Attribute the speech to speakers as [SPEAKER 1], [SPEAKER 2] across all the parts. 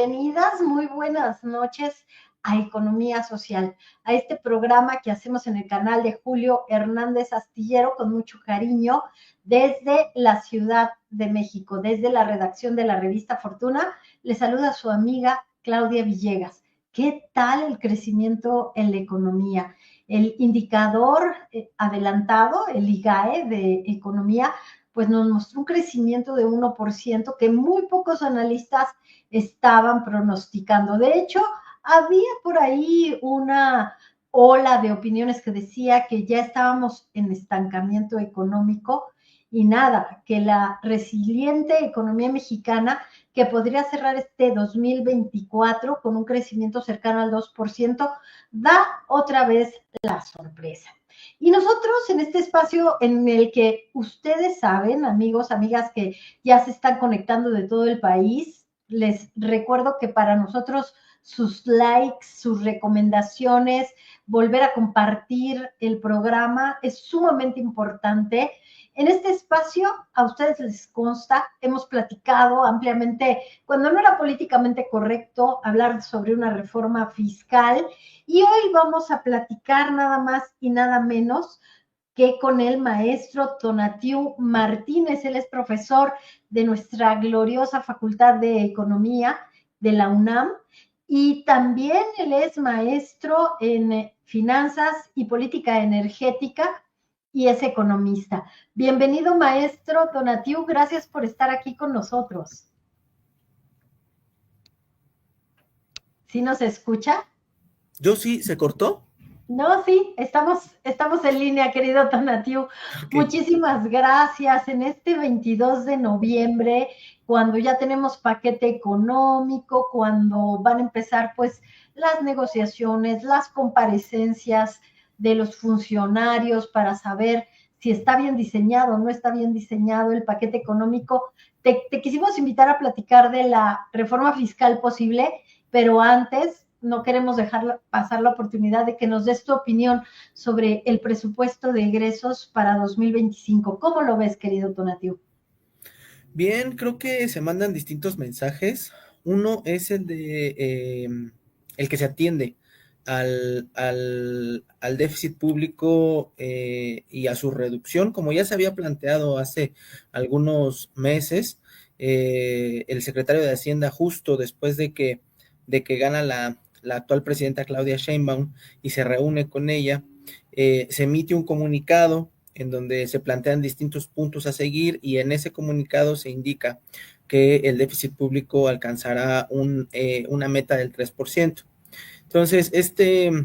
[SPEAKER 1] bienvenidas, muy buenas noches a Economía Social, a este programa que hacemos en el canal de Julio Hernández Astillero con mucho cariño desde la Ciudad de México, desde la redacción de la revista Fortuna. Le saluda su amiga Claudia Villegas. ¿Qué tal el crecimiento en la economía? El indicador adelantado, el IGAE de economía, pues nos mostró un crecimiento de 1% que muy pocos analistas estaban pronosticando. De hecho, había por ahí una ola de opiniones que decía que ya estábamos en estancamiento económico y nada, que la resiliente economía mexicana que podría cerrar este 2024 con un crecimiento cercano al 2%, da otra vez la sorpresa. Y nosotros en este espacio en el que ustedes saben, amigos, amigas que ya se están conectando de todo el país, les recuerdo que para nosotros sus likes, sus recomendaciones, volver a compartir el programa es sumamente importante. En este espacio, a ustedes les consta, hemos platicado ampliamente, cuando no era políticamente correcto hablar sobre una reforma fiscal, y hoy vamos a platicar nada más y nada menos que con el maestro Tonatiuh Martínez. Él es profesor de nuestra gloriosa Facultad de Economía de la UNAM y también él es maestro en finanzas y política energética y es economista. Bienvenido, maestro Tonatiuh, gracias por estar aquí con nosotros. ¿Sí nos escucha?
[SPEAKER 2] Yo sí, ¿se cortó?
[SPEAKER 1] No, sí, estamos en línea, querido Tonatiuh.
[SPEAKER 2] Okay.
[SPEAKER 1] Muchísimas gracias. En este 22 de noviembre, cuando ya tenemos paquete económico, cuando van a empezar pues las negociaciones, las comparecencias de los funcionarios para saber si está bien diseñado o no está bien diseñado el paquete económico, te quisimos invitar a platicar de la reforma fiscal posible, pero antes no queremos dejar pasar la oportunidad de que nos des tu opinión sobre el presupuesto de egresos para 2025. ¿Cómo lo ves, querido Tonatiuh?
[SPEAKER 2] Bien, creo que se mandan distintos mensajes. Uno es el que se atiende al déficit público y a su reducción, como ya se había planteado hace algunos meses. El secretario de Hacienda, justo después de que gana la actual presidenta Claudia Sheinbaum y se reúne con ella, se emite un comunicado en donde se plantean distintos puntos a seguir y en ese comunicado se indica que el déficit público alcanzará una meta del 3%. Entonces, este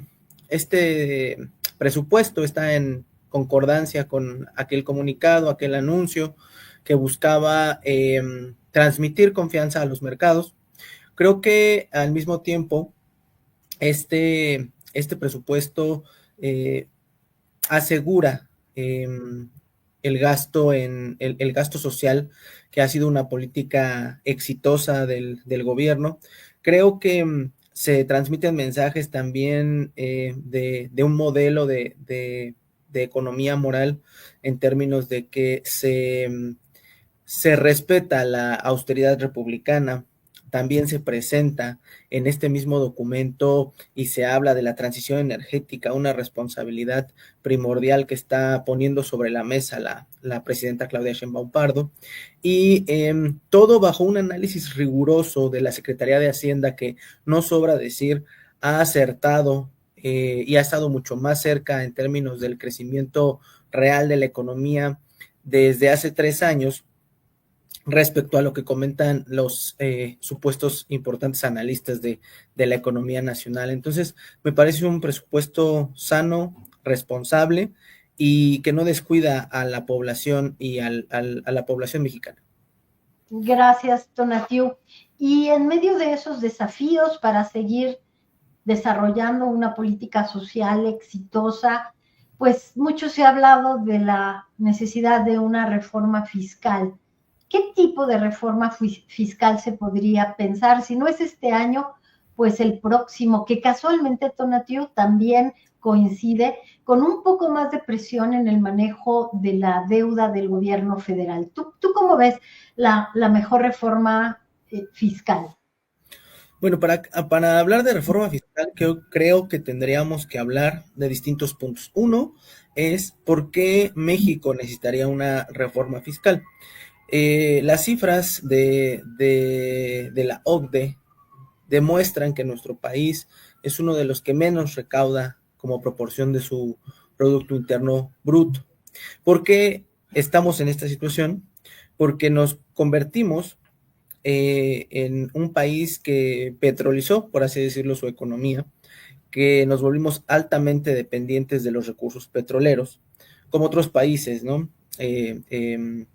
[SPEAKER 2] presupuesto está en concordancia con aquel comunicado, aquel anuncio que buscaba transmitir confianza a los mercados. Creo que al mismo tiempo este presupuesto asegura el gasto social, que ha sido una política exitosa del gobierno. Creo que se transmiten mensajes también de un modelo de economía moral en términos de que se respeta la austeridad republicana. También se presenta en este mismo documento y se habla de la transición energética, una responsabilidad primordial que está poniendo sobre la mesa la presidenta Claudia Sheinbaum Pardo, y todo bajo un análisis riguroso de la Secretaría de Hacienda, que no sobra decir, ha acertado y ha estado mucho más cerca en términos del crecimiento real de la economía desde hace 3 años respecto a lo que comentan los supuestos importantes analistas de la economía nacional. Entonces, me parece un presupuesto sano, responsable y que no descuida a la población y a la población mexicana.
[SPEAKER 1] Gracias, Tonatiuh. Y en medio de esos desafíos para seguir desarrollando una política social exitosa, pues mucho se ha hablado de la necesidad de una reforma fiscal. ¿Qué tipo de reforma fiscal se podría pensar? Si no es este año, pues el próximo, que casualmente, Tonatiuh, también coincide con un poco más de presión en el manejo de la deuda del gobierno federal. ¿Tú cómo ves la mejor reforma fiscal?
[SPEAKER 2] Bueno, para hablar de reforma fiscal, creo que tendríamos que hablar de distintos puntos. Uno es por qué México necesitaría una reforma fiscal. Las cifras de la OCDE demuestran que nuestro país es uno de los que menos recauda como proporción de su Producto Interno Bruto. ¿Por qué estamos en esta situación? Porque nos convertimos en un país que petrolizó, por así decirlo, su economía, que nos volvimos altamente dependientes de los recursos petroleros, como otros países, ¿no?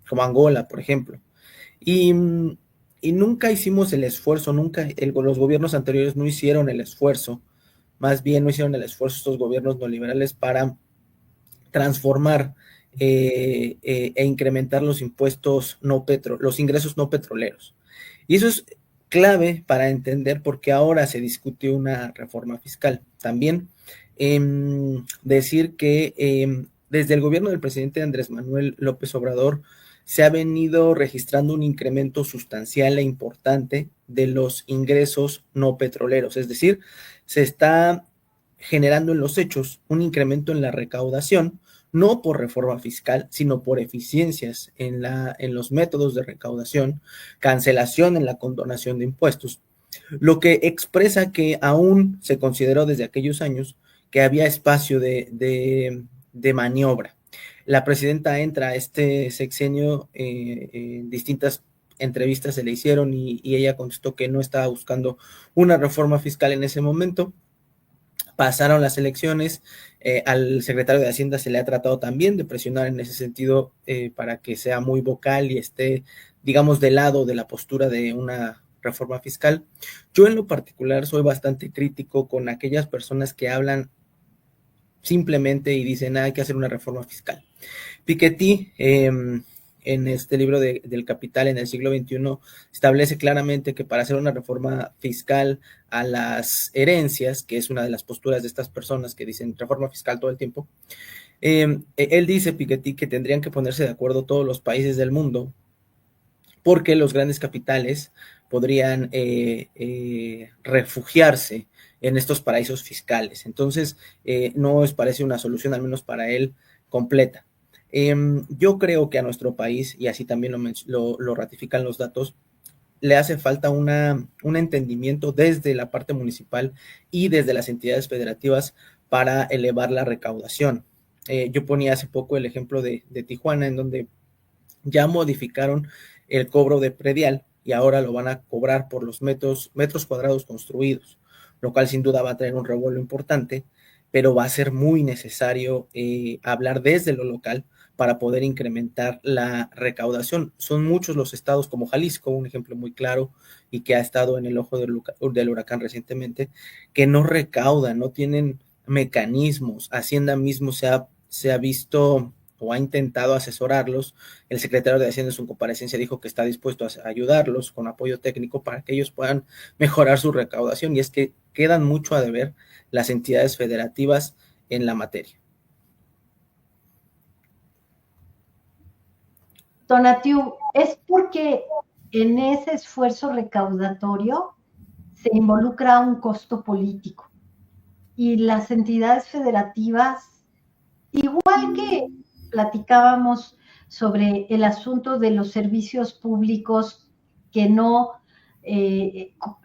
[SPEAKER 2] Como Angola, por ejemplo. Y, y nunca hicimos el esfuerzo, los gobiernos anteriores no hicieron el esfuerzo, más bien no hicieron el esfuerzo estos gobiernos neoliberales para transformar e incrementar los impuestos los ingresos no petroleros. Y eso es clave para entender por qué ahora se discute una reforma fiscal. También decir que desde el gobierno del presidente Andrés Manuel López Obrador se ha venido registrando un incremento sustancial e importante de los ingresos no petroleros, es decir, se está generando en los hechos un incremento en la recaudación, no por reforma fiscal, sino por eficiencias en los métodos de recaudación, cancelación en la condonación de impuestos, lo que expresa que aún se consideró desde aquellos años que había espacio de maniobra. La presidenta entra a este sexenio, en distintas entrevistas se le hicieron y ella contestó que no estaba buscando una reforma fiscal en ese momento. Pasaron las elecciones, al secretario de Hacienda se le ha tratado también de presionar en ese sentido para que sea muy vocal y esté, digamos, del lado de la postura de una reforma fiscal. Yo en lo particular soy bastante crítico con aquellas personas que hablan simplemente y dicen, hay que hacer una reforma fiscal. Piketty, en este libro del Capital en el siglo XXI, establece claramente que para hacer una reforma fiscal a las herencias, que es una de las posturas de estas personas que dicen reforma fiscal todo el tiempo, él dice, Piketty, que tendrían que ponerse de acuerdo todos los países del mundo porque los grandes capitales podrían refugiarse en estos paraísos fiscales. Entonces, no os parece una solución, al menos para él, completa. Yo creo que a nuestro país, y así también lo ratifican los datos, le hace falta un entendimiento desde la parte municipal y desde las entidades federativas para elevar la recaudación. Yo ponía hace poco el ejemplo de Tijuana, en donde ya modificaron el cobro de predial y ahora lo van a cobrar por los metros cuadrados construidos, lo cual sin duda va a traer un revuelo importante, pero va a ser muy necesario hablar desde lo local para poder incrementar la recaudación. Son muchos los estados como Jalisco, un ejemplo muy claro y que ha estado en el ojo del huracán recientemente, que no recaudan, no tienen mecanismos. Hacienda mismo se ha visto o ha intentado asesorarlos. El secretario de Hacienda en su comparecencia dijo que está dispuesto a ayudarlos con apoyo técnico para que ellos puedan mejorar su recaudación, y es que quedan mucho a deber las entidades federativas en la materia.
[SPEAKER 1] Tonatiu, es porque en ese esfuerzo recaudatorio se involucra un costo político y las entidades federativas, igual que platicábamos sobre el asunto de los servicios públicos que no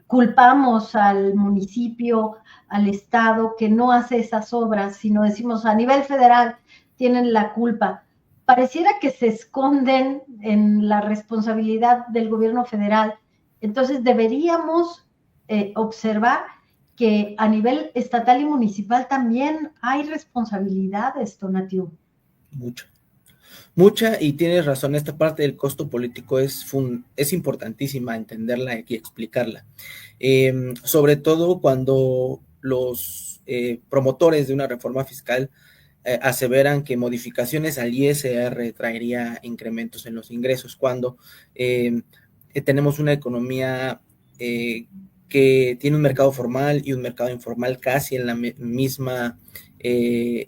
[SPEAKER 1] culpamos al municipio, al Estado que no hace esas obras, sino decimos a nivel federal tienen la culpa. Pareciera que se esconden en la responsabilidad del gobierno federal. Entonces deberíamos observar que a nivel estatal y municipal también hay responsabilidades, Tonatiu.
[SPEAKER 2] Mucha, y tienes razón, esta parte del costo político es importantísima entenderla y explicarla. Sobre todo cuando los promotores de una reforma fiscal aseveran que modificaciones al ISR traería incrementos en los ingresos, cuando tenemos una economía que tiene un mercado formal y un mercado informal casi en la misma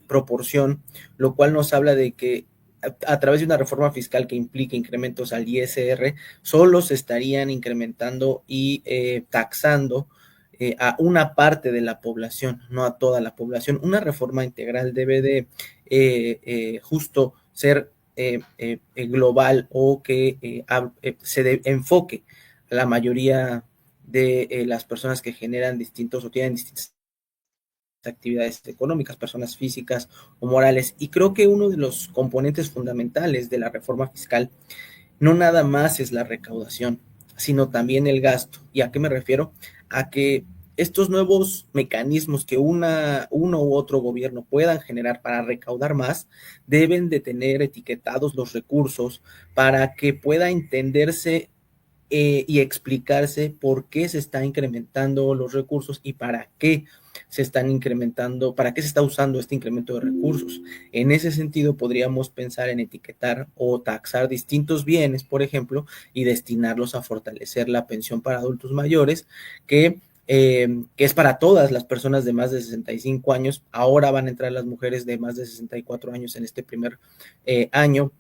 [SPEAKER 2] proporción, lo cual nos habla de que a través de una reforma fiscal que implique incrementos al ISR, solo se estarían incrementando y taxando a una parte de la población, no a toda la población. Una reforma integral debe de justo ser global, o que enfoque a la mayoría de las personas que generan distintos o tienen distintas actividades económicas, personas físicas o morales. Y creo que uno de los componentes fundamentales de la reforma fiscal no nada más es la recaudación, sino también el gasto. ¿Y a qué me refiero? A que estos nuevos mecanismos que uno u otro gobierno puedan generar para recaudar más, deben de tener etiquetados los recursos para que pueda entenderse y explicarse por qué se está incrementando los recursos y para qué se están incrementando, para qué se está usando este incremento de recursos. En ese sentido, podríamos pensar en etiquetar o taxar distintos bienes, por ejemplo, y destinarlos a fortalecer la pensión para adultos mayores, que es para todas las personas de más de 65 años. Ahora van a entrar las mujeres de más de 64 años en este primer año,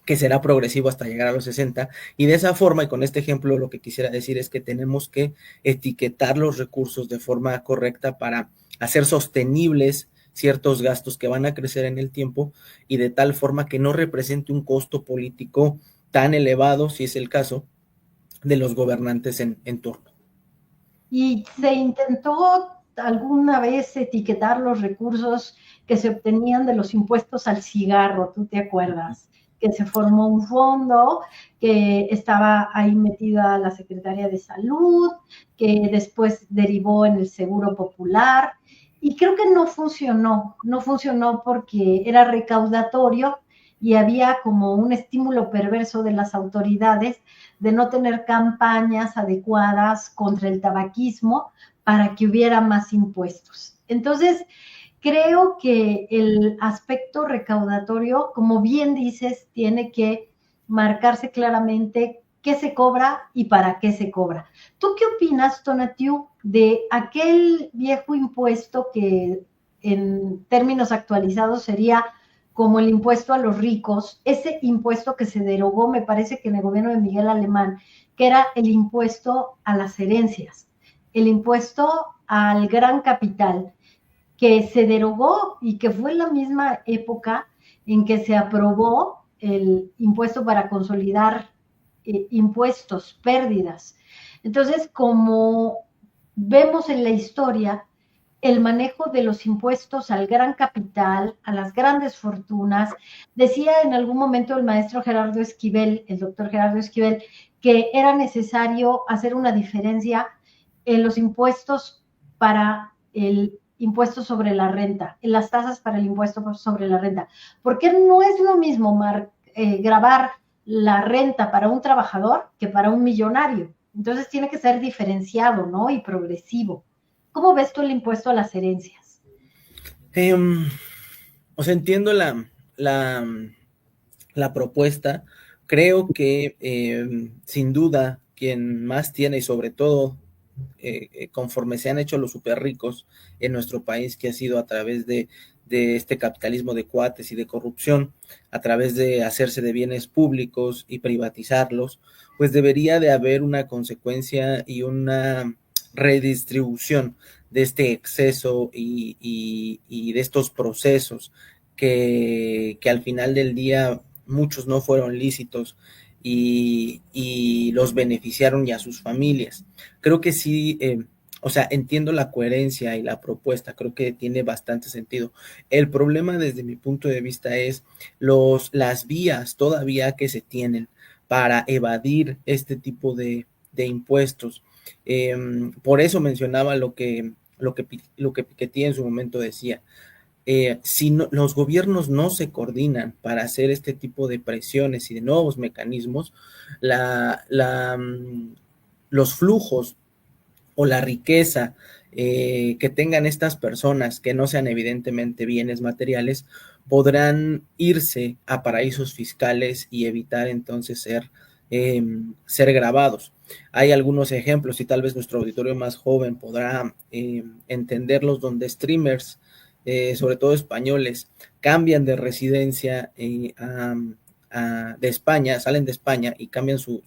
[SPEAKER 2] que será progresivo hasta llegar a los 60, y de esa forma, y con este ejemplo, lo que quisiera decir es que tenemos que etiquetar los recursos de forma correcta para hacer sostenibles ciertos gastos que van a crecer en el tiempo, y de tal forma que no represente un costo político tan elevado, si es el caso, de los gobernantes en turno.
[SPEAKER 1] ¿Y se intentó alguna vez etiquetar los recursos que se obtenían de los impuestos al cigarro? ¿Tú te acuerdas? Que se formó un fondo, que estaba ahí metida la Secretaría de Salud, que después derivó en el Seguro Popular, y creo que no funcionó porque era recaudatorio y había como un estímulo perverso de las autoridades de no tener campañas adecuadas contra el tabaquismo para que hubiera más impuestos. Entonces, creo que el aspecto recaudatorio, como bien dices, tiene que marcarse claramente qué se cobra y para qué se cobra. ¿Tú qué opinas, Tonatiu, de aquel viejo impuesto que en términos actualizados sería como el impuesto a los ricos, ese impuesto que se derogó, me parece que en el gobierno de Miguel Alemán, que era el impuesto a las herencias, el impuesto al gran capital, que se derogó y que fue la misma época en que se aprobó el impuesto para consolidar impuestos, pérdidas. Entonces, como vemos en la historia, el manejo de los impuestos al gran capital, a las grandes fortunas. Decía en algún momento el maestro Gerardo Esquivel, el doctor Gerardo Esquivel, que era necesario hacer una diferencia en los impuestos para el impuesto sobre la renta, en las tasas para el impuesto sobre la renta, porque no es lo mismo grabar la renta para un trabajador que para un millonario. Entonces tiene que ser diferenciado, ¿no? Y progresivo. ¿Cómo ves tú el impuesto a las herencias?
[SPEAKER 2] O sea, entiendo la, la propuesta. Creo que sin duda quien más tiene, y sobre todo conforme se han hecho los súper ricos en nuestro país, que ha sido a través de este capitalismo de cuates y de corrupción, a través de hacerse de bienes públicos y privatizarlos, pues debería de haber una consecuencia y una redistribución de este exceso y de estos procesos que al final del día muchos no fueron lícitos y los beneficiaron y a sus familias. Creo que sí, o sea, entiendo la coherencia y la propuesta, creo que tiene bastante sentido. El problema desde mi punto de vista es las vías todavía que se tienen para evadir este tipo de impuestos. Por eso mencionaba lo que Piketty en su momento decía. Si no, los gobiernos no se coordinan para hacer este tipo de presiones y de nuevos mecanismos, los flujos o la riqueza que tengan estas personas, que no sean evidentemente bienes materiales, podrán irse a paraísos fiscales y evitar entonces ser grabados. Hay algunos ejemplos y tal vez nuestro auditorio más joven podrá entenderlos, donde streamers, sobre todo españoles, cambian de residencia de España, salen de España y cambian su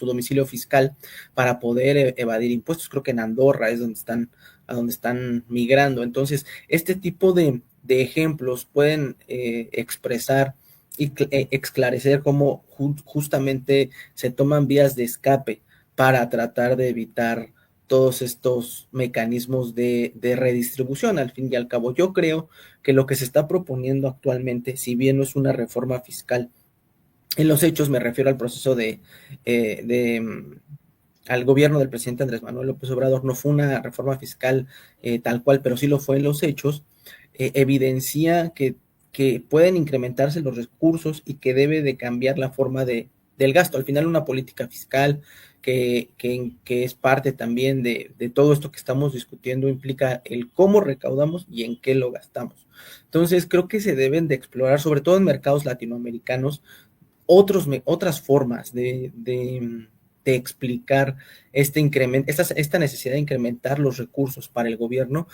[SPEAKER 2] domicilio fiscal para poder evadir impuestos. Creo que en Andorra es a donde están migrando. Entonces, este tipo de ejemplos pueden expresar y esclarecer cómo justamente se toman vías de escape para tratar de evitar todos estos mecanismos de redistribución. Al fin y al cabo, yo creo que lo que se está proponiendo actualmente, si bien no es una reforma fiscal, en los hechos me refiero al proceso al gobierno del presidente Andrés Manuel López Obrador, no fue una reforma fiscal tal cual, pero sí lo fue en los hechos, evidencia que pueden incrementarse los recursos y que debe de cambiar la forma del gasto. Al final, una política fiscal que es parte también de todo esto que estamos discutiendo implica el cómo recaudamos y en qué lo gastamos. Entonces, creo que se deben de explorar, sobre todo en mercados latinoamericanos, otras formas de explicar este incremento, esta necesidad de incrementar los recursos para el gobierno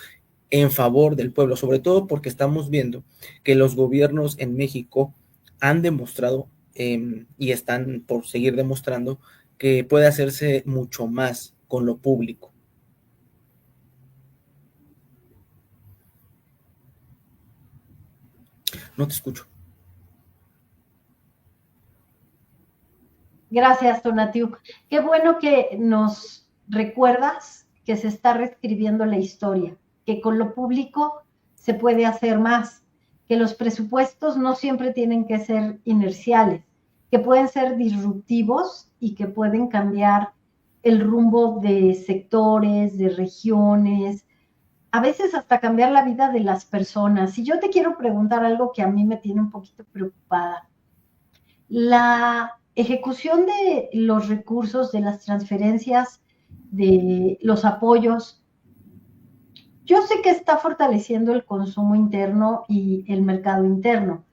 [SPEAKER 2] en favor del pueblo, sobre todo porque estamos viendo que los gobiernos en México han demostrado y están por seguir demostrando que puede hacerse mucho más con lo público. No te escucho.
[SPEAKER 1] Gracias, Tonatiu. Qué bueno que nos recuerdas que se está reescribiendo la historia, que con lo público se puede hacer más, que los presupuestos no siempre tienen que ser inerciales, que pueden ser disruptivos y que pueden cambiar el rumbo de sectores, de regiones, a veces hasta cambiar la vida de las personas. Y yo te quiero preguntar algo que a mí me tiene un poquito preocupada. La ejecución de los recursos, de las transferencias, de los apoyos, yo sé que está fortaleciendo el consumo interno y el mercado interno,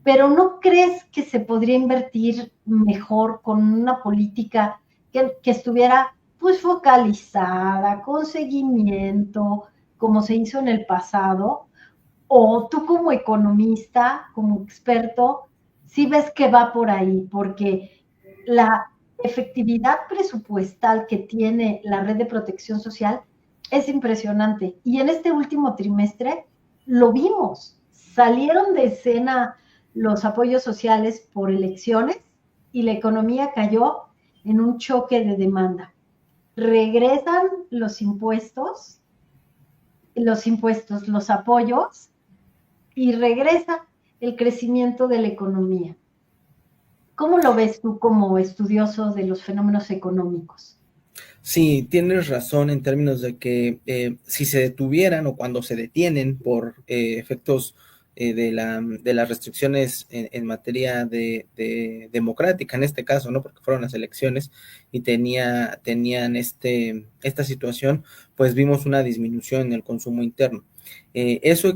[SPEAKER 1] pero ¿no crees que se podría invertir mejor con una política que estuviera pues focalizada, con seguimiento, como se hizo en el pasado? O tú como economista, como experto, sí ves que va por ahí, porque la efectividad presupuestal que tiene la red de protección social es impresionante. Y en este último trimestre lo vimos. Salieron de escena los apoyos sociales por elecciones y la economía cayó en un choque de demanda. Regresan los apoyos y regresa el crecimiento de la economía. ¿Cómo lo ves tú como estudioso de los fenómenos económicos?
[SPEAKER 2] Sí, tienes razón en términos de que si se detuvieran o cuando se detienen por efectos de las restricciones en materia de democrática, en este caso, ¿no? Porque fueron las elecciones y tenían esta situación, pues vimos una disminución en el consumo interno. Eso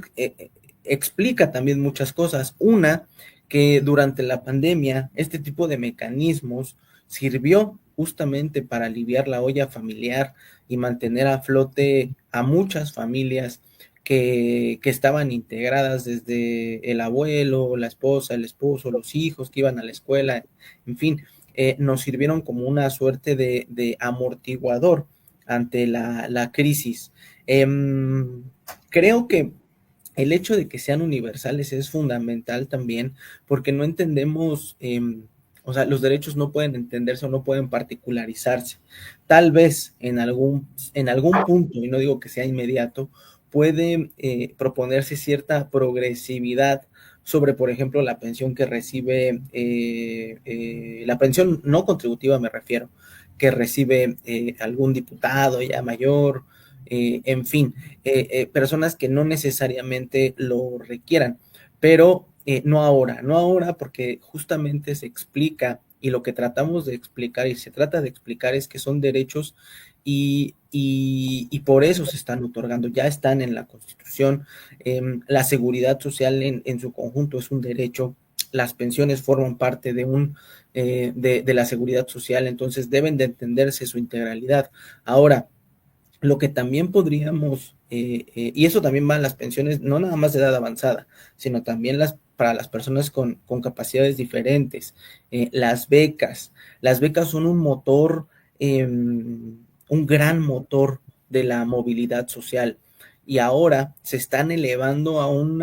[SPEAKER 2] explica también muchas cosas. Una, que durante la pandemia este tipo de mecanismos sirvió justamente para aliviar la olla familiar y mantener a flote a muchas familias que estaban integradas desde el abuelo, la esposa, el esposo, los hijos que iban a la escuela, en fin, nos sirvieron como una suerte de amortiguador ante la crisis. Creo que el hecho de que sean universales es fundamental también porque no entendemos, o sea, los derechos no pueden entenderse o no pueden particularizarse. Tal vez en algún punto, y no digo que sea inmediato, puede proponerse cierta progresividad sobre, por ejemplo, la pensión que recibe, la pensión no contributiva me refiero, que recibe algún diputado ya mayor, en fin, personas que no necesariamente lo requieran, pero no ahora porque justamente se explica y lo que tratamos de explicar y se trata de explicar es que son derechos y por eso se están otorgando, ya están en la Constitución, la seguridad social en su conjunto es un derecho, las pensiones forman parte de la seguridad social, entonces deben de entenderse su integralidad. Ahora, lo que también podríamos, y eso también va a las pensiones, no nada más de edad avanzada, sino también para las personas con capacidades diferentes, las becas son un motor, un gran motor de la movilidad social y ahora se están elevando a un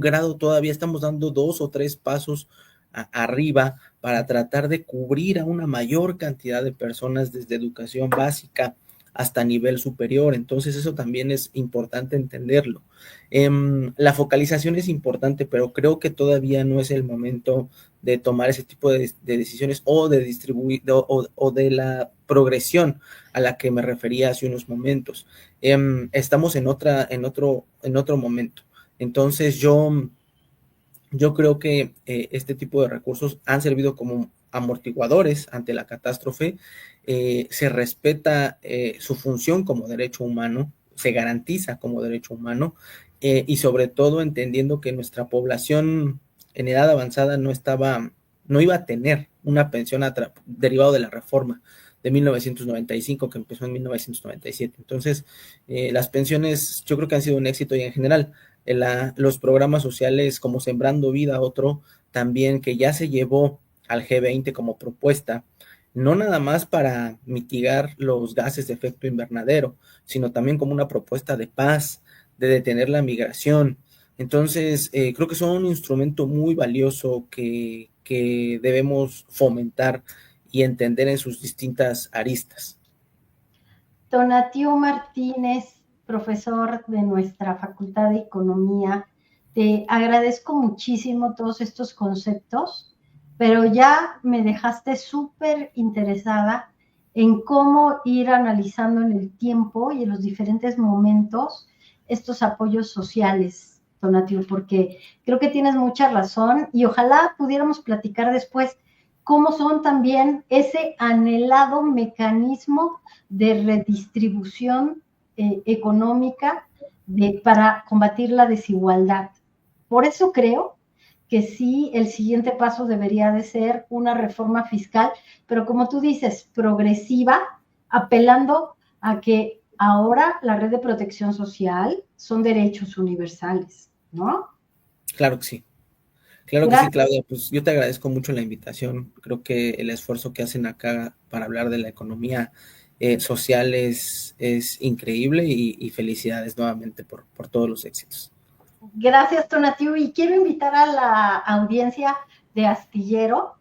[SPEAKER 2] grado todavía, estamos dando 2 o 3 pasos arriba para tratar de cubrir a una mayor cantidad de personas desde educación básica hasta nivel superior. Entonces eso también es importante entenderlo. La focalización es importante, pero creo que todavía no es el momento de tomar ese tipo de decisiones o de distribuir o de la progresión a la que me refería hace unos momentos. Estamos en otro momento. Entonces yo creo que este tipo de recursos han servido como amortiguadores ante la catástrofe. Se respeta su función como derecho humano, se garantiza como derecho humano y sobre todo entendiendo que nuestra población en edad avanzada no iba a tener una pensión derivado de la reforma de 1995 que empezó en 1997. Entonces, las pensiones yo creo que han sido un éxito y en general los programas sociales como Sembrando Vida, otro también que ya se llevó al G20 como propuesta, no nada más para mitigar los gases de efecto invernadero, sino también como una propuesta de paz, de detener la migración. Entonces, creo que son un instrumento muy valioso que debemos fomentar y entender en sus distintas aristas.
[SPEAKER 1] Tonatiuh Martínez, profesor de nuestra Facultad de Economía, te agradezco muchísimo todos estos conceptos, pero ya me dejaste súper interesada en cómo ir analizando en el tiempo y en los diferentes momentos estos apoyos sociales, Tonatiuh, porque creo que tienes mucha razón y ojalá pudiéramos platicar después cómo son también ese anhelado mecanismo de redistribución económica para combatir la desigualdad. Por eso creo que sí, el siguiente paso debería de ser una reforma fiscal, pero como tú dices, progresiva, apelando a que ahora la red de protección social son derechos universales, ¿no?
[SPEAKER 2] Claro que sí. Claro que sí,
[SPEAKER 1] Gracias.
[SPEAKER 2] Claudia, pues yo te agradezco mucho la invitación. Creo que el esfuerzo que hacen acá para hablar de la economía social es increíble y felicidades nuevamente por todos los éxitos.
[SPEAKER 1] Gracias, Tonatiuh. Y quiero invitar a la audiencia de Astillero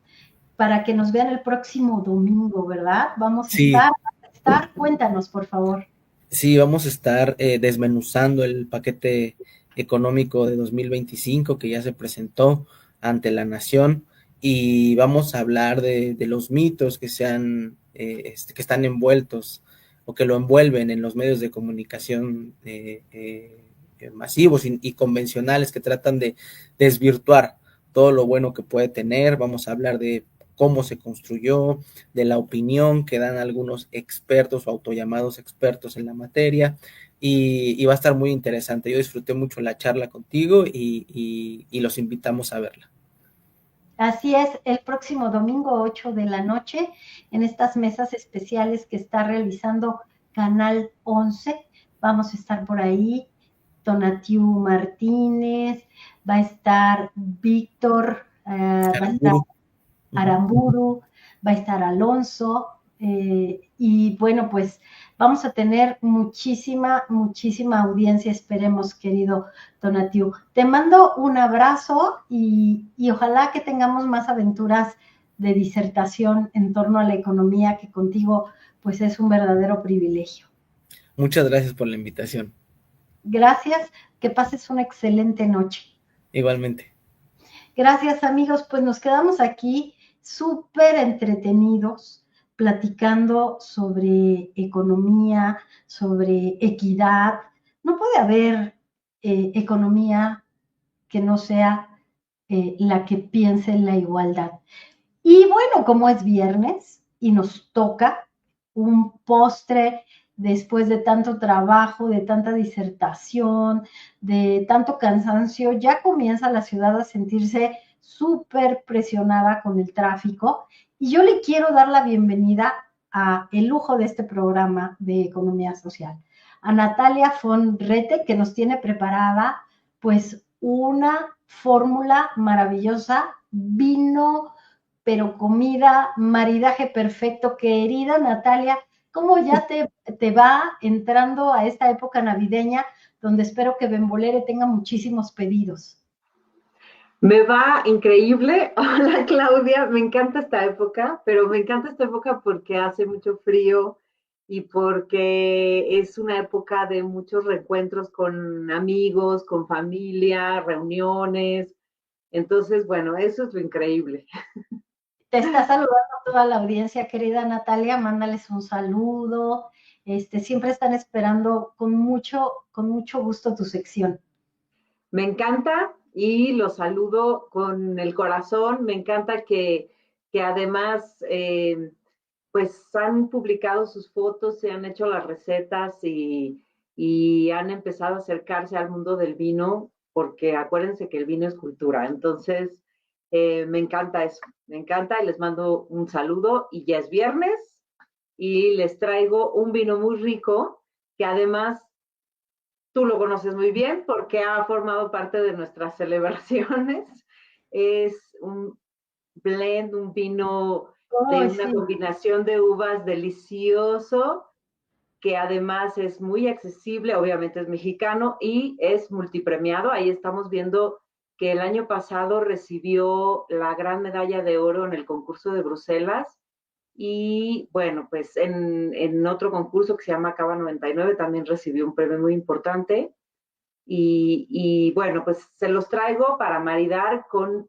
[SPEAKER 1] para que nos vean el próximo domingo, ¿verdad? Vamos
[SPEAKER 2] Sí,
[SPEAKER 1] a estar. Cuéntanos, por favor.
[SPEAKER 2] sí, vamos a estar desmenuzando el paquete económico de 2025 que ya se presentó ante la nación y vamos a hablar de los mitos que están envueltos o que lo envuelven en los medios de comunicación masivos y convencionales que tratan de desvirtuar todo lo bueno que puede tener. Vamos a hablar de cómo se construyó, de la opinión que dan algunos expertos o autollamados expertos en la materia, y va a estar muy interesante. Yo disfruté mucho la charla contigo y los invitamos a verla.
[SPEAKER 1] Así es, el próximo domingo 8 de la noche, en estas mesas especiales que está realizando Canal 11, vamos a estar por ahí, Tonatiuh Martínez, va a estar Víctor, va a estar
[SPEAKER 2] Aramburu.
[SPEAKER 1] Aramburu, va a estar Alonso, y bueno, pues vamos a tener muchísima audiencia, esperemos, querido Tonatiuh. Te mando un abrazo y ojalá que tengamos más aventuras de disertación en torno a la economía, que contigo pues es un verdadero privilegio.
[SPEAKER 2] Muchas gracias por la invitación.
[SPEAKER 1] Gracias, que pases una excelente noche.
[SPEAKER 2] Igualmente.
[SPEAKER 1] Gracias, amigos, pues nos quedamos aquí súper entretenidos platicando sobre economía, sobre equidad. No puede haber economía que no sea la que piense en la igualdad. Y bueno, como es viernes y nos toca un postre después de tanto trabajo, de tanta disertación, de tanto cansancio, ya comienza la ciudad a sentirse súper presionada con el tráfico. Y yo le quiero dar la bienvenida a el lujo de este programa de economía social, a Natalia von Rete, que nos tiene preparada pues una fórmula maravillosa, vino, pero comida, maridaje perfecto. Querida Natalia, ¿cómo ya te va entrando a esta época navideña donde espero que Bembolere tenga muchísimos pedidos?
[SPEAKER 3] Me va increíble. Hola Claudia, me encanta esta época, pero me encanta esta época porque hace mucho frío y porque es una época de muchos reencuentros con amigos, con familia, reuniones. Entonces, bueno, eso es lo increíble.
[SPEAKER 1] Te está saludando toda la audiencia, querida Natalia, mándales un saludo. Siempre están esperando con mucho gusto tu sección.
[SPEAKER 3] Me encanta y los saludo con el corazón. Me encanta que además pues han publicado sus fotos, se han hecho las recetas y han empezado a acercarse al mundo del vino, porque acuérdense que el vino es cultura. Entonces, me encanta eso, me encanta y les mando un saludo y ya es viernes y les traigo un vino muy rico que además tú lo conoces muy bien porque ha formado parte de nuestras celebraciones. Es un blend, un vino de
[SPEAKER 1] Oh,
[SPEAKER 3] una
[SPEAKER 1] sí.
[SPEAKER 3] combinación de uvas delicioso, que además es muy accesible, obviamente es mexicano y es multipremiado. Ahí estamos viendo que el año pasado recibió la gran medalla de oro en el concurso de Bruselas y bueno, pues en otro concurso que se llama Cava 99 también recibió un premio muy importante. Y bueno, pues se los traigo para maridar con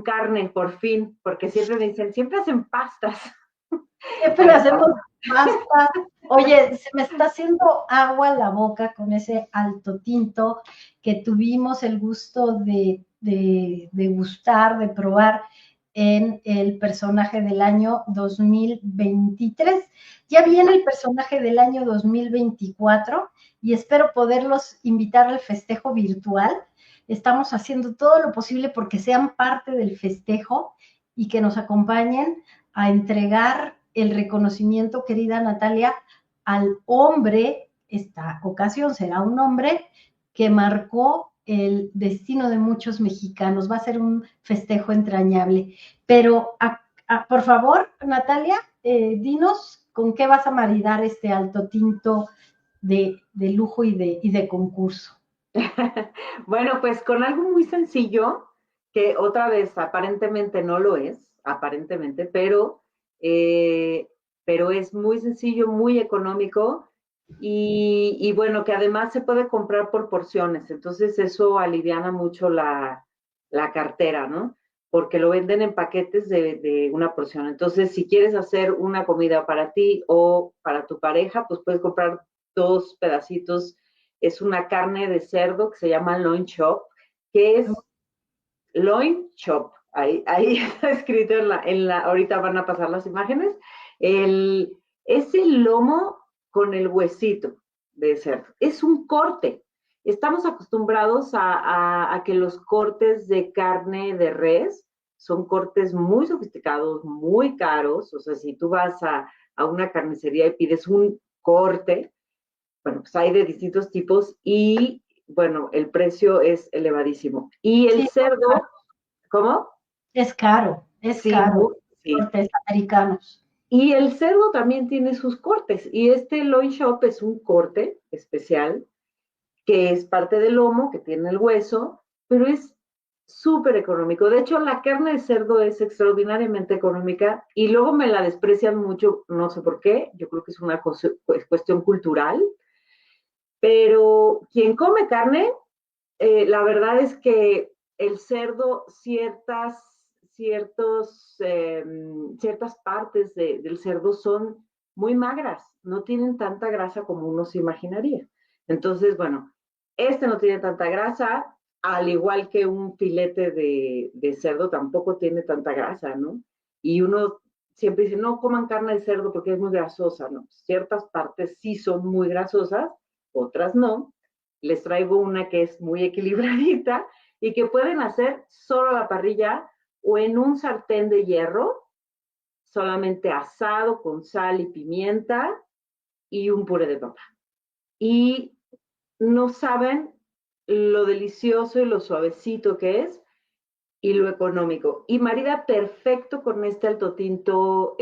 [SPEAKER 3] carne, por fin, porque siempre me dicen, siempre hacen pastas.
[SPEAKER 1] Siempre
[SPEAKER 3] Bueno,
[SPEAKER 1] hacemos pasta. Oye, se me está haciendo agua la boca con ese alto tinto que tuvimos el gusto de gustar, de probar en el personaje del año 2023. Ya viene el personaje del año 2024 y espero poderlos invitar al festejo virtual. Estamos haciendo todo lo posible porque sean parte del festejo y que nos acompañen a entregar el reconocimiento, querida Natalia, al hombre, esta ocasión será un hombre que marcó el destino de muchos mexicanos. Va a ser un festejo entrañable. Pero, por favor, Natalia, dinos con qué vas a maridar este alto tinto de lujo y de concurso.
[SPEAKER 3] bueno, pues con algo muy sencillo, que otra vez aparentemente no lo es, aparentemente, eh, pero es muy sencillo, muy económico y bueno, que además se puede comprar por porciones, entonces eso aliviana mucho la cartera, ¿no? Porque lo venden en paquetes de una porción. Entonces, si quieres hacer una comida para ti o para tu pareja, pues puedes comprar dos pedacitos. Es una carne de cerdo que se llama loin chop, que es loin chop. Ahí está escrito ahorita van a pasar las imágenes. Es el lomo con el huesito de cerdo. Es un corte. Estamos acostumbrados a que los cortes de carne de res son cortes muy sofisticados, muy caros. O sea, si tú vas a una carnicería y pides un corte, bueno, pues hay de distintos tipos y, bueno, el precio es elevadísimo. Y el
[SPEAKER 1] Sí,
[SPEAKER 3] cerdo, ¿cómo?
[SPEAKER 1] es
[SPEAKER 3] Sí,
[SPEAKER 1] caro,
[SPEAKER 3] sí.
[SPEAKER 1] cortes americanos.
[SPEAKER 3] Y el cerdo también tiene sus cortes. Y este loin chop es un corte especial que es parte del lomo, que tiene el hueso, pero es súper económico. De hecho, la carne de cerdo es extraordinariamente económica y luego me la desprecian mucho, no sé por qué. Yo creo que es una cuestión cultural. Pero quien come carne, la verdad es que el cerdo, ciertas partes del cerdo son muy magras, no tienen tanta grasa como uno se imaginaría. Entonces, bueno, este no tiene tanta grasa, al igual que un filete de cerdo tampoco tiene tanta grasa, ¿no? Y uno siempre dice, no coman carne de cerdo porque es muy grasosa, ¿no? Ciertas partes sí son muy grasosas, otras no. Les traigo una que es muy equilibradita y que pueden hacer solo a la parrilla o en un sartén de hierro, solamente asado con sal y pimienta y un puré de papa. Y no saben lo delicioso y lo suavecito que es y lo económico. Y marida perfecto con este alto tinto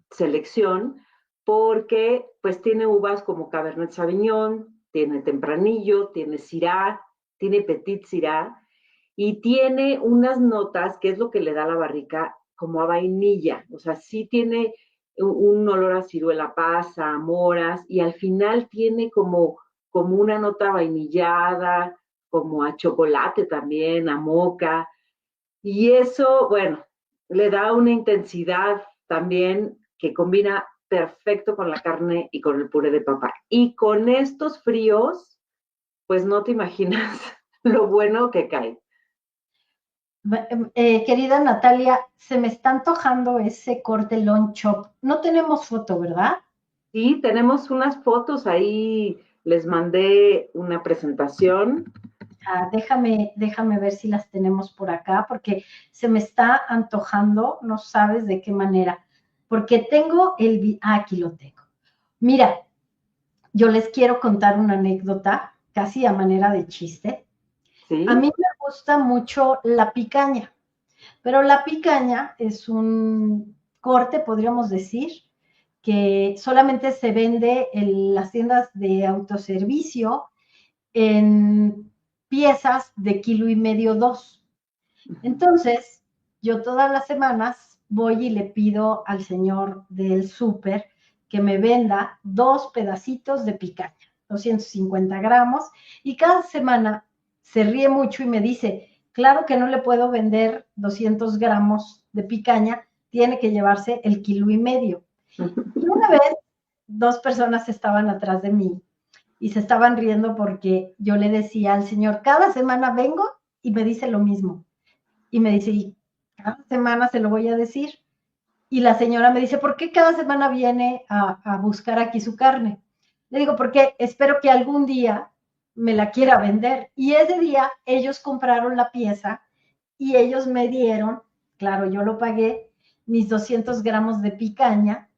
[SPEAKER 3] selección, porque pues tiene uvas como Cabernet Sauvignon, tiene Tempranillo, tiene Syrah, tiene Petit Syrah, y tiene unas notas, que es lo que le da a la barrica, como a vainilla. O sea, sí tiene un olor a ciruela pasa, a moras, y al final tiene como una nota vainillada, como a chocolate también, a moca. Y eso, bueno, le da una intensidad también que combina perfecto con la carne y con el puré de papa. Y con estos fríos, pues no te imaginas lo bueno que cae.
[SPEAKER 1] Querida Natalia, se me está antojando ese corte long chop. No tenemos foto, ¿verdad?
[SPEAKER 3] Sí, tenemos unas fotos ahí, les mandé una presentación.
[SPEAKER 1] Ah, déjame ver si las tenemos por acá, porque se me está antojando, no sabes de qué manera. Porque tengo aquí lo tengo. Mira, yo les quiero contar una anécdota, casi a manera de chiste. A
[SPEAKER 3] ¿Sí?
[SPEAKER 1] mí me gusta mucho la picaña, pero la picaña es un corte, podríamos decir, que solamente se vende en las tiendas de autoservicio en piezas de kilo y medio, dos. Entonces, yo todas las semanas voy y le pido al señor del súper que me venda 2 pedacitos de picaña, 250 gramos, y cada semana se ríe mucho y me dice, claro que no le puedo vender 200 gramos de picaña, tiene que llevarse el kilo y medio. Y una vez, 2 personas estaban atrás de mí y se estaban riendo porque yo le decía al señor, cada semana vengo y me dice lo mismo. Y me dice, y cada semana se lo voy a decir. Y la señora me dice, ¿por qué cada semana viene a buscar aquí su carne? Le digo, porque espero que algún día me la quiera vender. Y ese día ellos compraron la pieza y ellos me dieron, claro, yo lo pagué, mis 200 gramos de picaña,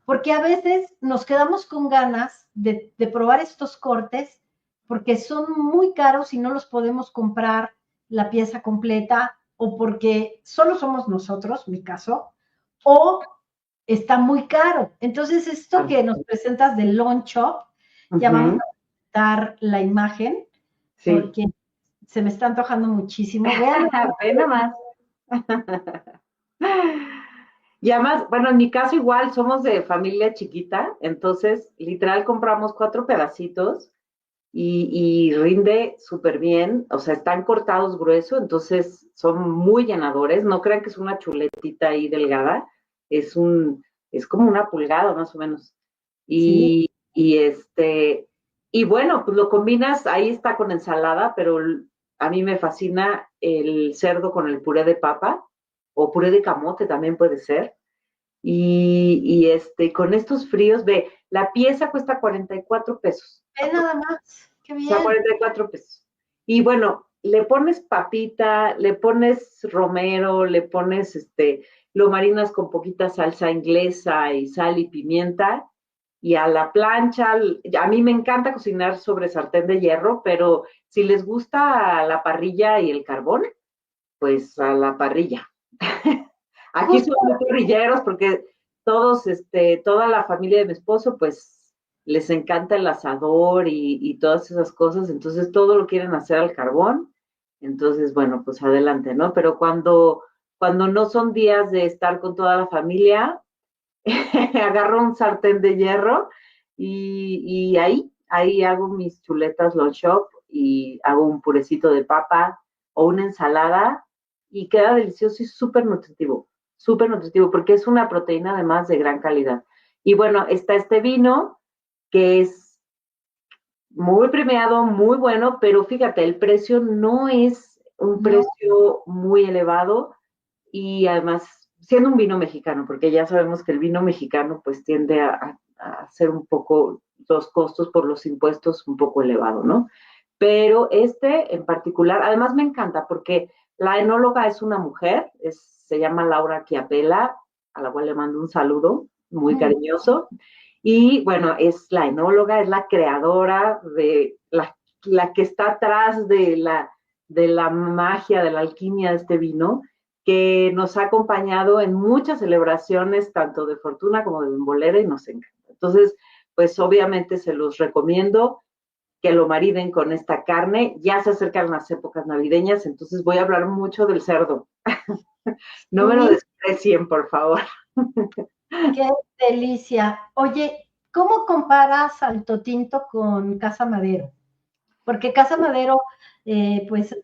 [SPEAKER 1] porque a veces nos quedamos con ganas de probar estos cortes porque son muy caros y no los podemos comprar la pieza completa o porque solo somos nosotros, mi caso, o está muy caro. Entonces, esto
[SPEAKER 3] Ah,
[SPEAKER 1] que nos presentas del Long Shop, ya vamos
[SPEAKER 3] ujú,
[SPEAKER 1] a dar la imagen
[SPEAKER 3] sí.
[SPEAKER 1] porque se me está antojando muchísimo. Vean,
[SPEAKER 3] Ve nomás. Y además, bueno, en mi caso igual somos de familia chiquita, entonces literal compramos 4 pedacitos y rinde súper bien, o sea, están cortados grueso, entonces son muy llenadores, no crean que es una chuletita ahí delgada, es es como una pulgada más o menos.
[SPEAKER 1] sí,
[SPEAKER 3] Y y bueno, pues lo combinas, ahí está con ensalada, pero a mí me fascina el cerdo con el puré de papa, o puré de camote también puede ser. Con estos fríos, ve, la pieza cuesta 44 pesos
[SPEAKER 1] ve nada más, qué
[SPEAKER 3] sea,
[SPEAKER 1] bien.
[SPEAKER 3] 44 pesos. Y bueno, le pones papita, le pones romero, le pones lo marinas con poquita salsa inglesa y sal y pimienta. Y a la plancha, a mí me encanta cocinar sobre sartén de hierro, pero si les gusta la parrilla y el carbón, pues a la parrilla. Aquí
[SPEAKER 1] Justo
[SPEAKER 3] somos muy parrilleros porque toda la familia de mi esposo, pues les encanta el asador y todas esas cosas, entonces todo lo quieren hacer al carbón, entonces bueno, pues adelante, ¿no? Pero cuando no son días de estar con toda la familia, agarro un sartén de hierro y ahí hago mis chuletas long shop y hago un purecito de papa o una ensalada y queda delicioso y súper nutritivo porque es una proteína además de gran calidad. Y bueno, está este vino que es muy premiado, muy bueno, pero fíjate, el precio no es un
[SPEAKER 1] no.
[SPEAKER 3] precio muy elevado y además siendo un vino mexicano, porque ya sabemos que el vino mexicano pues tiende a ser un poco los costos por los impuestos un poco elevado, ¿no? Pero este en particular, además me encanta porque la enóloga es una mujer, se llama Laura Chiapella, a la cual le mando un saludo muy cariñoso. Y bueno, es la enóloga, es la creadora de la que está atrás de la magia, de la alquimia de este vino, que nos ha acompañado en muchas celebraciones, tanto de Fortuna como de Bembolera, y nos encanta. Entonces, pues obviamente se los recomiendo que lo mariden con esta carne. Ya se acercan las épocas navideñas, entonces voy a hablar mucho del cerdo. No me lo desprecien, por favor.
[SPEAKER 1] Qué delicia. Oye, ¿cómo comparas al Totinto con Casa Madero? Porque Casa Madero, pues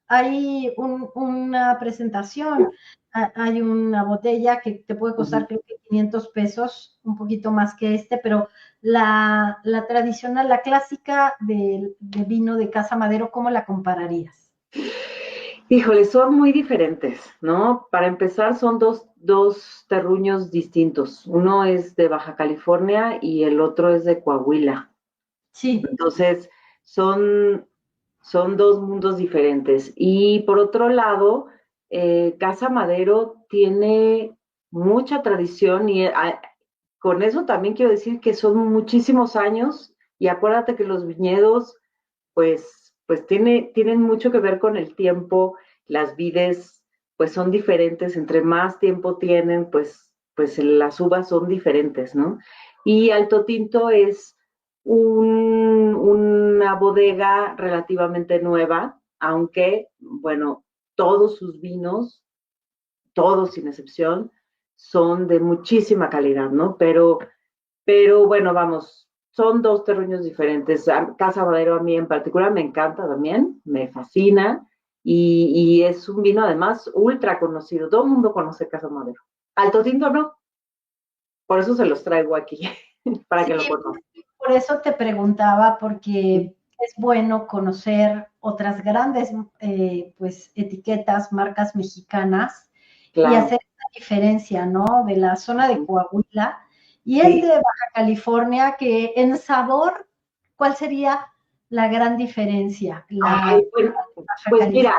[SPEAKER 1] hay una presentación, hay una botella que te puede costar creo que 500 pesos, un poquito más que pero la tradicional, la clásica de vino de Casa Madero, ¿cómo la compararías?
[SPEAKER 3] Híjole, son muy diferentes, ¿no? Para empezar, son dos terruños distintos. Uno es de Baja California y el otro es de Coahuila.
[SPEAKER 1] Sí.
[SPEAKER 3] Entonces, son dos mundos diferentes. Y por otro lado, Casa Madero tiene mucha tradición y con eso también quiero decir que son muchísimos años y acuérdate que los viñedos pues tienen mucho que ver con el tiempo, las vides pues son diferentes, entre más tiempo tienen, pues las uvas son diferentes, ¿no? Y Alto Tinto es una bodega relativamente nueva, aunque, bueno, todos sus vinos, todos sin excepción, son de muchísima calidad, ¿no? Pero bueno, vamos, son dos terruños diferentes. Casa Madero a mí en particular me encanta también, me fascina y es un vino además ultra conocido. Todo el mundo conoce Casa Madero. Alto Tinto no, por eso se los traigo aquí, para
[SPEAKER 1] Sí,
[SPEAKER 3] que lo conozcan.
[SPEAKER 1] por eso te preguntaba, porque es bueno conocer otras grandes pues etiquetas, marcas mexicanas y
[SPEAKER 3] Claro.
[SPEAKER 1] hacer esa diferencia, ¿no? De la zona de Coahuila y
[SPEAKER 3] Sí.
[SPEAKER 1] de Baja California, que en sabor, ¿cuál sería la gran diferencia?
[SPEAKER 3] Ay, bueno,
[SPEAKER 1] Baja
[SPEAKER 3] pues
[SPEAKER 1] California.
[SPEAKER 3] mira,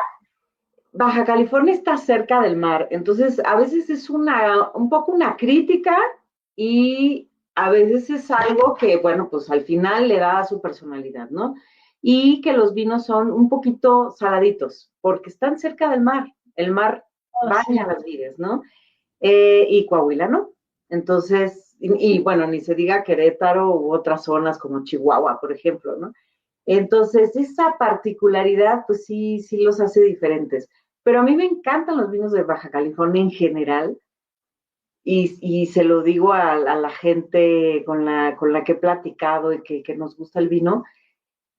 [SPEAKER 3] Baja California está cerca del mar, entonces a veces es un poco una crítica y a veces es algo que, bueno, pues al final le da su personalidad, ¿no? Y que los vinos son un poquito saladitos, porque están cerca del mar, el mar
[SPEAKER 1] Oh, sí.
[SPEAKER 3] baña las vides, ¿no? Y Coahuila, ¿no? Entonces, bueno, ni se diga Querétaro u otras zonas como Chihuahua, por ejemplo, ¿no? Entonces, esa particularidad, pues sí los hace diferentes. Pero a mí me encantan los vinos de Baja California en general y se lo digo a la gente con la que he platicado y que nos gusta el vino,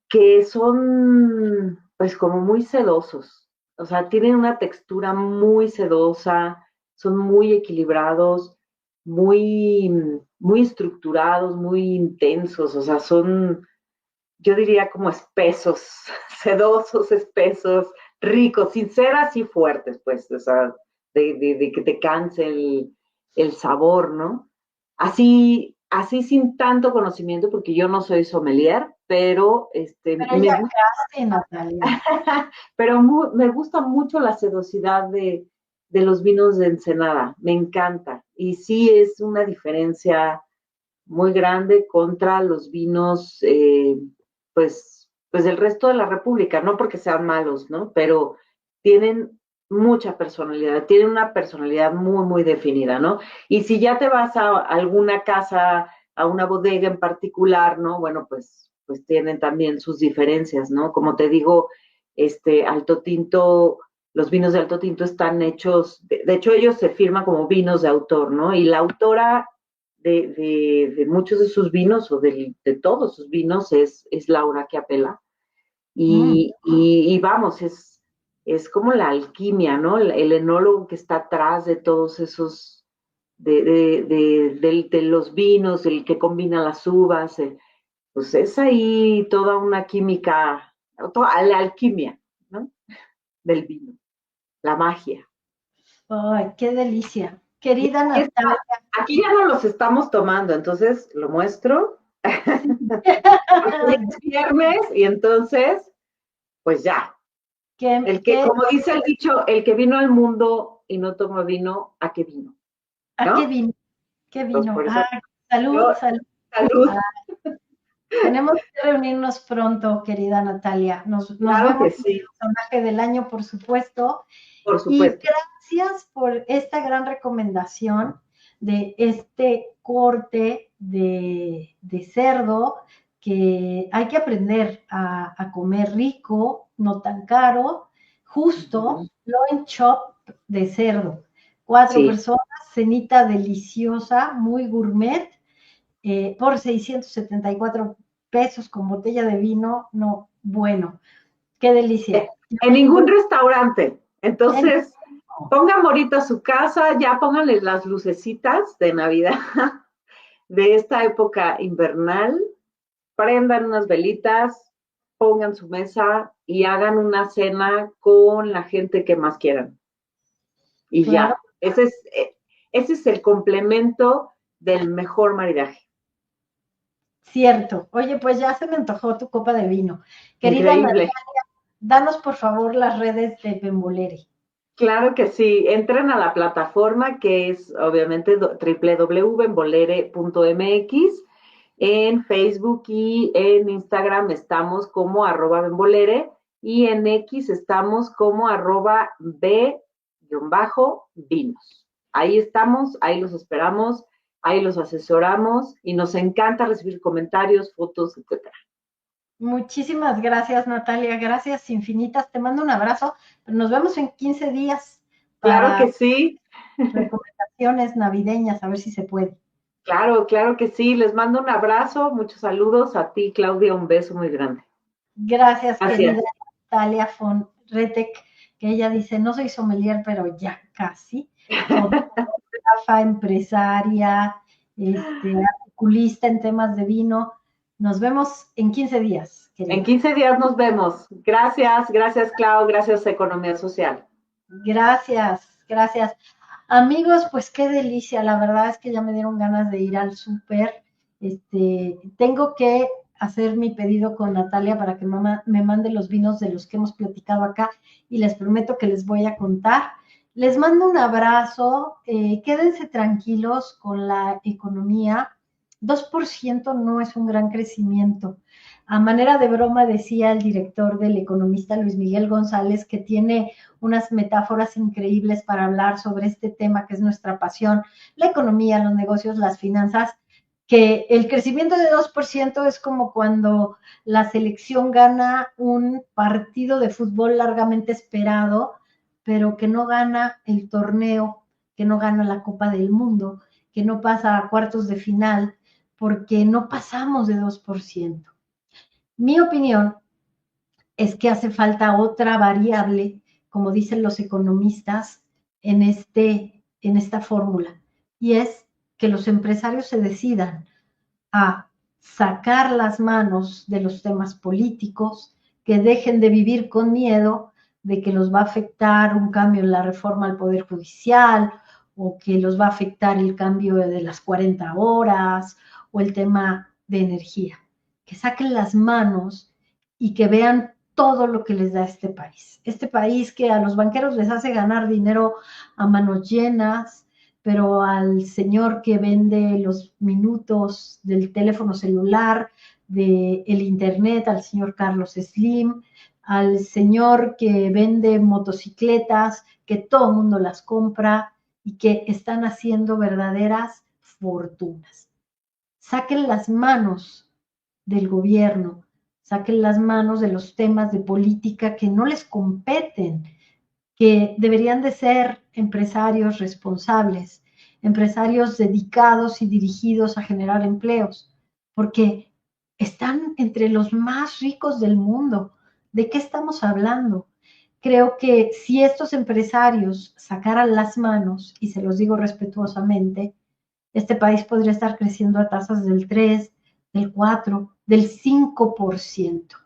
[SPEAKER 3] que son pues como muy sedosos. O sea, tienen una textura muy sedosa, son muy equilibrados, muy, muy estructurados, muy intensos. O sea, son, yo diría como espesos, sedosos, espesos, ricos, sin ser así fuertes, pues, o sea, de que te canse el sabor, ¿no? Así sin tanto conocimiento, porque yo no soy sommelier, pero
[SPEAKER 1] Pero ya casi, Natalia.
[SPEAKER 3] pero me gusta mucho la sedosidad de los vinos de Ensenada, me encanta. Y sí es una diferencia muy grande contra los vinos, pues del resto de la República, no porque sean malos, ¿no? Pero tienen mucha personalidad, tienen una personalidad muy, muy definida, ¿no? Y si ya te vas a alguna casa, a una bodega en particular, ¿no? Bueno, pues tienen también sus diferencias, ¿no? Como te digo, Alto Tinto, los vinos de Alto Tinto están hechos, de hecho ellos se firman como vinos de autor, ¿no? Y la autora de muchos de sus vinos o de todos sus vinos es Laura Chiapella. Y vamos, es como la alquimia, ¿no? El enólogo que está atrás de todos esos, de los vinos, el que combina las uvas, pues es ahí toda una química, toda la alquimia, ¿no? Del vino, la magia.
[SPEAKER 1] Ay, qué delicia. Querida
[SPEAKER 3] Es-
[SPEAKER 1] Natalia.
[SPEAKER 3] Aquí ya no los estamos tomando, entonces lo muestro. Es viernes y entonces, pues ya.
[SPEAKER 1] ¿Qué,
[SPEAKER 3] Como dice el dicho, el que vino al mundo y no toma vino, ¿a qué vino?
[SPEAKER 1] ¿A qué
[SPEAKER 3] ¿No?
[SPEAKER 1] vino? ¿Qué
[SPEAKER 3] Entonces,
[SPEAKER 1] vino?
[SPEAKER 3] por eso,
[SPEAKER 1] Ah, salud,
[SPEAKER 3] yo,
[SPEAKER 1] salud.
[SPEAKER 3] salud.
[SPEAKER 1] Ah, Tenemos que reunirnos pronto, querida Natalia. Nos
[SPEAKER 3] Claro
[SPEAKER 1] vemos
[SPEAKER 3] que
[SPEAKER 1] en el
[SPEAKER 3] sí,
[SPEAKER 1] personaje del año, por supuesto.
[SPEAKER 3] por
[SPEAKER 1] Y
[SPEAKER 3] supuesto.
[SPEAKER 1] gracias por esta gran recomendación de este corte de cerdo, que hay que aprender a comer rico, no tan caro, justo,
[SPEAKER 3] Ujú.
[SPEAKER 1] loin chop de cerdo. 4
[SPEAKER 3] Sí,
[SPEAKER 1] personas, cenita deliciosa, muy gourmet, por 674 pesos con botella de vino. No, bueno, qué delicia. Yo
[SPEAKER 3] en
[SPEAKER 1] me
[SPEAKER 3] ningún
[SPEAKER 1] llevo
[SPEAKER 3] restaurante.
[SPEAKER 1] en
[SPEAKER 3] Entonces, pongan bonita su casa, ya pónganle las lucecitas de Navidad de esta época invernal, prendan unas velitas, pongan su mesa y hagan una cena con la gente que más quieran. Y
[SPEAKER 1] claro,
[SPEAKER 3] ya, ese es el complemento del mejor maridaje.
[SPEAKER 1] cierto. Oye, pues ya se me antojó tu copa de vino. Querida Natalia,
[SPEAKER 3] Increíble.
[SPEAKER 1] danos por favor las redes de Bembolere.
[SPEAKER 3] Claro que sí, entren a la plataforma que es obviamente www.bembolere.mx. En Facebook y en Instagram estamos como @bembolere y en X estamos como @b-vinos. Ahí estamos, ahí los esperamos, ahí los asesoramos y nos encanta recibir comentarios, fotos, etcétera.
[SPEAKER 1] Muchísimas gracias, Natalia. Gracias infinitas. Te mando un abrazo. Nos vemos en 15 días
[SPEAKER 3] Claro
[SPEAKER 1] para
[SPEAKER 3] que sí,
[SPEAKER 1] recomendaciones navideñas, a ver si se puede.
[SPEAKER 3] claro que sí. Les mando un abrazo, muchos saludos a ti, Claudia, un beso muy grande.
[SPEAKER 1] Gracias, querida
[SPEAKER 3] Gracias.
[SPEAKER 1] Natalia von Retek, que ella dice, no soy sommelier, pero ya casi. Fotógrafa, empresaria, articulista en temas de vino. Nos vemos en 15 días,
[SPEAKER 3] En
[SPEAKER 1] querida.
[SPEAKER 3] 15 días nos vemos. Gracias, gracias, Clau, gracias, Economía Social.
[SPEAKER 1] Gracias, gracias. Amigos, pues qué delicia. La verdad es que ya me dieron ganas de ir al súper. Tengo que hacer mi pedido con Natalia para que mamá me mande los vinos de los que hemos platicado acá y les prometo que les voy a contar. Les mando un abrazo. Quédense tranquilos con la economía. 2% no es un gran crecimiento. A manera de broma decía el director del economista Luis Miguel González que tiene unas metáforas increíbles para hablar sobre este tema que es nuestra pasión, la economía, los negocios, las finanzas, que el crecimiento de 2% es como cuando la selección gana un partido de fútbol largamente esperado, pero que no gana el torneo, que no gana la Copa del Mundo, que no pasa a cuartos de final, porque no pasamos de 2%. Mi opinión es que hace falta otra variable, como dicen los economistas, en esta fórmula, y es que los empresarios se decidan a sacar las manos de los temas políticos, que dejen de vivir con miedo de que los va a afectar un cambio en la reforma al Poder Judicial o que los va a afectar el cambio de las 40 horas o el tema de energía. Que saquen las manos y que vean todo lo que les da este país. Este país que a los banqueros les hace ganar dinero a manos llenas, pero al señor que vende los minutos del teléfono celular, del internet, al señor Carlos Slim, al señor que vende motocicletas, que todo el mundo las compra y que están haciendo verdaderas fortunas. Saquen las manos del gobierno, saquen las manos de los temas de política que no les competen, que deberían de ser empresarios responsables, empresarios dedicados y dirigidos a generar empleos, porque están entre los más ricos del mundo. ¿De qué estamos hablando? Creo que si estos empresarios sacaran las manos, y se los digo respetuosamente, este país podría estar creciendo a tasas del 3, del 4, del 5%.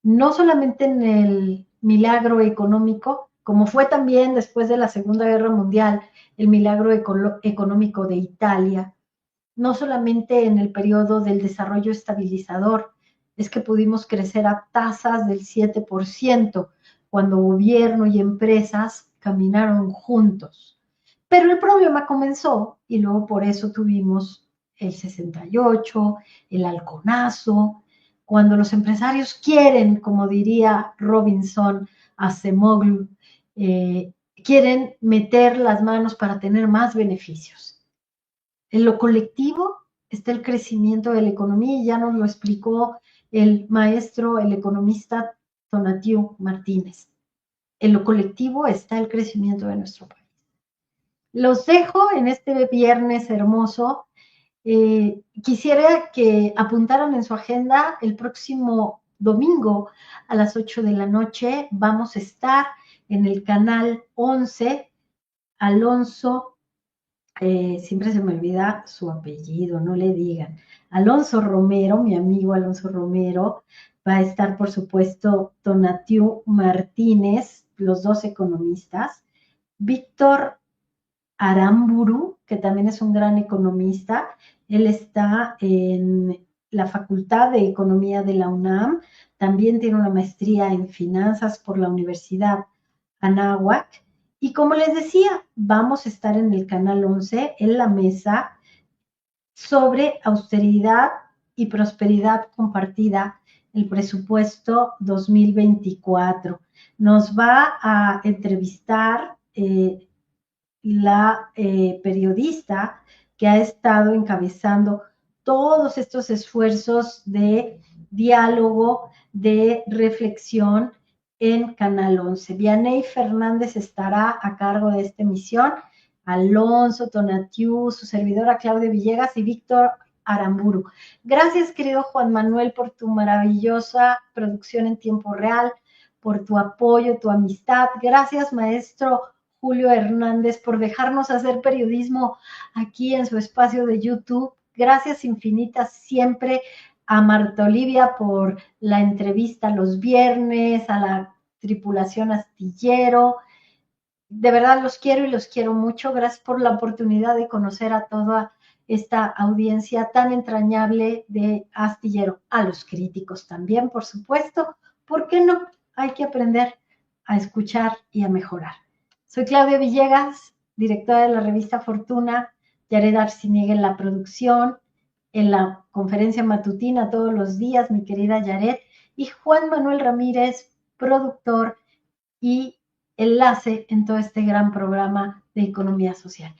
[SPEAKER 1] No solamente en el milagro económico, como fue también después de la Segunda Guerra Mundial el milagro económico de Italia, no solamente en el periodo del desarrollo estabilizador, es que pudimos crecer a tasas del 7% cuando gobierno y empresas caminaron juntos. Pero el problema comenzó y luego por eso tuvimos el 68, el halconazo, cuando los empresarios quieren, como diría Robinson Acemoglu, quieren meter las manos para tener más beneficios. En lo colectivo está el crecimiento de la economía, y ya nos lo explicó el maestro, el economista Tonatiu Martínez. En lo colectivo está el crecimiento de nuestro país. Los dejo en este viernes hermoso. Quisiera que apuntaran en su agenda el próximo domingo a las 8 de la noche. Vamos a estar en el canal 11. Alonso, siempre se me olvida su apellido, no le digan. Alonso Romero, mi amigo Alonso Romero, va a estar, por supuesto, Tonatiu Martínez, los dos economistas, Víctor Aramburu, que también es un gran economista. Él está en la Facultad de Economía de la UNAM, también tiene una maestría en finanzas por la Universidad Anáhuac. Y como les decía, vamos a estar en el canal 11, en la mesa, sobre austeridad y prosperidad compartida, el presupuesto 2024. Nos va a entrevistar la periodista que ha estado encabezando todos estos esfuerzos de diálogo, de reflexión en Canal 11. Vianey Fernández estará a cargo de esta emisión, Alonso, Tonatiu, su servidora Claudia Villegas y Víctor Aramburu. Gracias, querido Juan Manuel, por tu maravillosa producción en tiempo real, por tu apoyo, tu amistad. Gracias, maestro Julio Hernández, por dejarnos hacer periodismo aquí en su espacio de YouTube. Gracias infinitas siempre a Marta Olivia por la entrevista los viernes, a la tripulación astillero. De verdad los quiero y los quiero mucho. Gracias por la oportunidad de conocer a toda esta audiencia tan entrañable de Astillero. A los críticos también, por supuesto. ¿Por qué no? Hay que aprender a escuchar y a mejorar. Soy Claudia Villegas, directora de la revista Fortuna, Yared Arciniega en la producción, en la conferencia matutina todos los días, mi querida Yared, y Juan Manuel Ramírez, productor y enlace en todo este gran programa de economía social.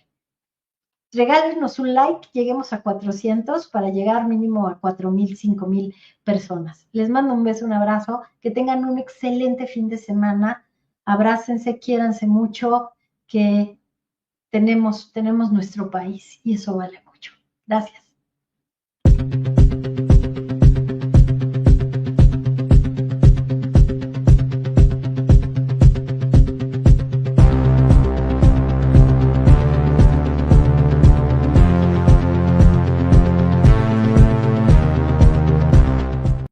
[SPEAKER 1] Regálenos un like, lleguemos a 400 para llegar mínimo a 4,000, 5,000 personas. Les mando un beso, un abrazo, que tengan un excelente fin de semana. Abrácense, quiéranse mucho, que tenemos nuestro país y eso vale mucho. Gracias.